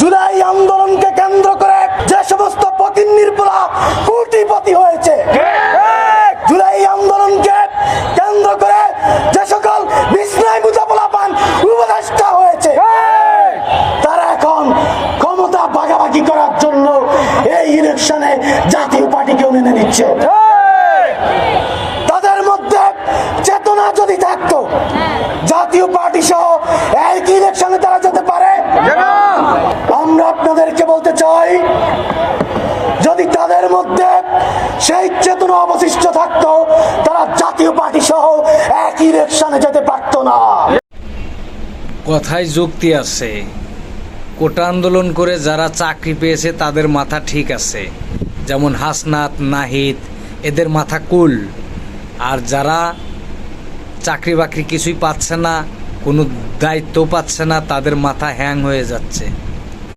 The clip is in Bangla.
জুলাই আন্দোলনকে কেন্দ্র করে যে সমস্ত পতিন্নির পোলা কোটিপতি হয়েছে, জুলাই আন্দোলনকে কেন্দ্র করে যে সকল বিস্ময় বুঝা পোলাপান উপদেষ্টা হয়েছে, তারা এখন ক্ষমতা ভাগাভাগি করার জন্য এই ইলেকশনে জাতীয় পার্টিকেও মেনে নিচ্ছে। তাদের মধ্যে চেতনা যদি থাকতো, জাতীয় পার্টি সহ একই ইলেকশনে তারা যেতে পারে। আমরা আপনাদেরকে বলতে চাই, যদি তাদের মধ্যে সেই চেতনা অবশিষ্ট থাকতো, তারা জাতীয় পার্টি সহ একই ইলেকশনে যেতে পারতো না। কথায় যুক্তি আছে। কোটা আন্দোলন করে যারা চাকরি পেয়েছে তাদের মাথা ঠিক আছে, যেমন হাসনাত, নাহিদ, এদের মাথা কুল। আর যারা চাকরি বাকরি কিছুই পাচ্ছে না, কোনো দায়িত্ব পাচ্ছে না, তাদের মাথা হ্যাং হয়ে যাচ্ছে।